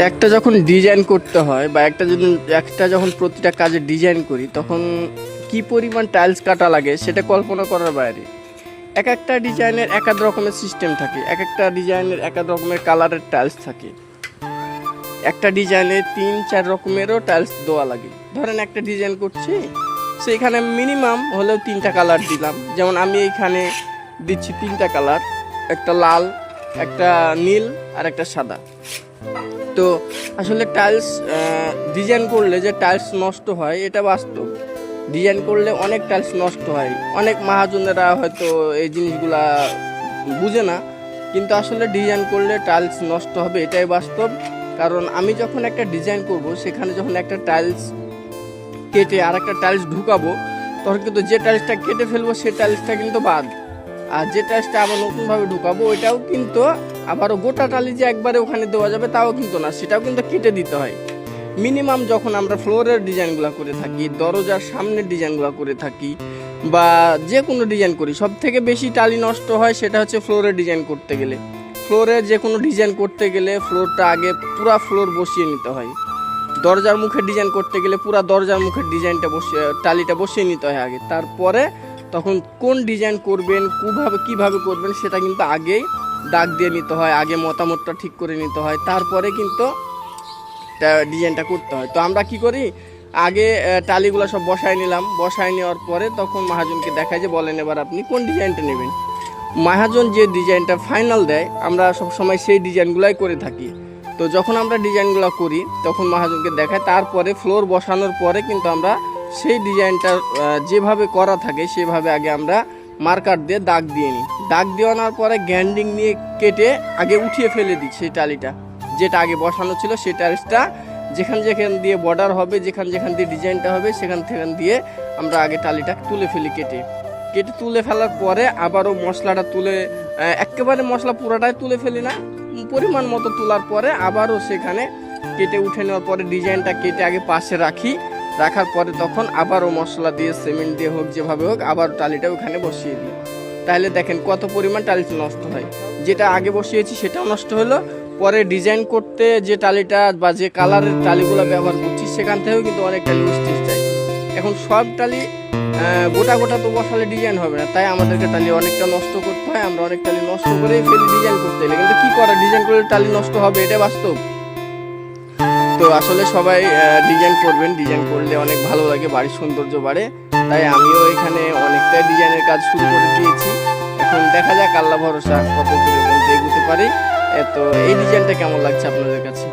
একটা যখন ডিজাইন করতে হয় বা একটা যখন প্রতিটা কাজে ডিজাইন করি তখন কি পরিমাণ টাইলস কাটা লাগে সেটা কল্পনা করার বাইরে। এক একটা ডিজাইনের এক এক রকমের সিস্টেম থাকে, এক একটা ডিজাইনের এক এক রকমের কালারের টাইলস থাকে। একটা ডিজাইনে 3-4 রকমেরও টাইলস দেওয়া লাগে। ধরেন একটা ডিজাইন করছি, সেইখানে মিনিমাম হলেও 3টা কালার দিলাম। যেমন আমি এইখানে দিচ্ছি 3টা কালার, একটা লাল, একটা নীল আর একটা সাদা। তো আসলে টাইলস ডিজাইন করলে যে টাইলস নষ্ট হয় এটা বাস্তব। ডিজাইন করলে অনেক টাইলস নষ্ট হয়, অনেক মহাজনেরা হয়তো এই জিনিসগুলা বুঝে না, কিন্তু আসলে ডিজাইন করলে টাইলস নষ্ট হবে এটাই বাস্তব। কারণ আমি যখন একটা ডিজাইন করব সেখানে যখন একটা টাইলস কেটে আর একটা টাইলস ঢুকাবো, তখন কিন্তু যে টাইলসটা কেটে ফেলবো সেই টাইলসটা কিন্তু বাদ, আর যে টাইলসটা আবার নতুনভাবে ঢুকাবো ওইটাও কিন্তু আবারও গোটা টালি যে একবারে ওখানে দেওয়া যাবে তাও কিন্তু না, সেটাও কিন্তু কেটে দিতে হয়। মিনিমাম যখন আমরা ফ্লোরের ডিজাইনগুলো করে থাকি, দরজার সামনের ডিজাইনগুলো করে থাকি বা যে কোনো ডিজাইন করি, সব থেকে বেশি টালি নষ্ট হয় সেটা হচ্ছে ফ্লোরের ডিজাইন করতে গেলে। ফ্লোরের যে কোনো ডিজাইন করতে গেলে ফ্লোরটা আগে পুরা ফ্লোর বসিয়ে নিতে হয়। দরজার মুখে ডিজাইন করতে গেলে পুরা দরজার মুখের ডিজাইনটা টালিটা বসিয়ে নিতে হয় আগে। তারপরে তখন কোন ডিজাইন করবেন, কিভাবে করবেন সেটা কিন্তু আগেই দাগ দিয়ে নিতে হয়, আগে মতামতটা ঠিক করে নিতে হয়, তারপরে কিন্তু ডিজাইনটা করতে হয়। তো আমরা কি করি, আগে টালিগুলো সব বসায় নিলাম, বসায় নেওয়ার পরে তখন মহাজনকে দেখায় যে বলেন এবার আপনি কোন ডিজাইনটা নেবেন। মহাজন যে ডিজাইনটা ফাইনাল দেয় আমরা সব সময় সেই ডিজাইনগুলাই করে থাকি। তো যখন আমরা ডিজাইনগুলো করি তখন মহাজনকে দেখায়, তারপরে ফ্লোর বসানোর পরে কিন্তু আমরা সেই ডিজাইনটা যেভাবে করা থাকে সেভাবে আগে আমরা মার্কার দিয়ে দাগ দিয়ে নিই। দাগ দেওয়ানোর পরে গ্যান্ডিং নিয়ে কেটে আগে উঠিয়ে ফেলে দিই সেই টালিটা, যেটা আগে বসানো ছিল সেই টাইলসটা যেখান দিয়ে বর্ডার হবে, যেখান দিয়ে ডিজাইনটা হবে সেখান দিয়ে আমরা আগে টালিটা তুলে ফেলি। কেটে তুলে ফেলার পরে আবারও মশলাটা তুলে, একেবারে মশলা পুরাটাই তুলে ফেলি না, পরিমাণ মতো তোলার পরে আবারও সেখানে কেটে উঠে নেওয়ার পরে ডিজাইনটা কেটে আগে পাশে রাখার পরে তখন আবারও মশলা দিয়ে সিমেন্ট দিয়ে হোক যেভাবে হোক আবার টালিটা ওখানে বসিয়ে দিই। তাহলে দেখেন কত পরিমাণ টালিটা নষ্ট হয়। যেটা আগে বসিয়েছি সেটাও নষ্ট হলো, পরে ডিজাইন করতে যে টালিটা বা যে কালারের টালিগুলো ব্যবহার করছি সেখান থেকেও কিন্তু অনেক টালি ওয়েস্টেজ যায়। এখন সব টালি গোটা তো বসালে ডিজাইন হবে না, তাই আমাদেরকে টালি অনেকটা নষ্ট করতে হয়। আমরা অনেক টালি নষ্ট করেই ফেলি ডিজাইন করতে গেলে, কিন্তু কি করা, ডিজাইন করলে টালি নষ্ট হবে, এটা বাস্তব। তো আসলে সবাই ডিজাইন করবেন, ডিজাইন করলে অনেক ভালো লাগে, বাড়ির সৌন্দর্য বাড়ে। তাই আমিও এখানে অনেকটাই ডিজাইনের কাজ শুরু করে দিয়েছি। এখন দেখা যাক আল্লাহ ভরসা কত দূরে বলতে এগোতে পারি। তো এই ডিজাইনটা কেমন লাগছে আপনাদের কাছে?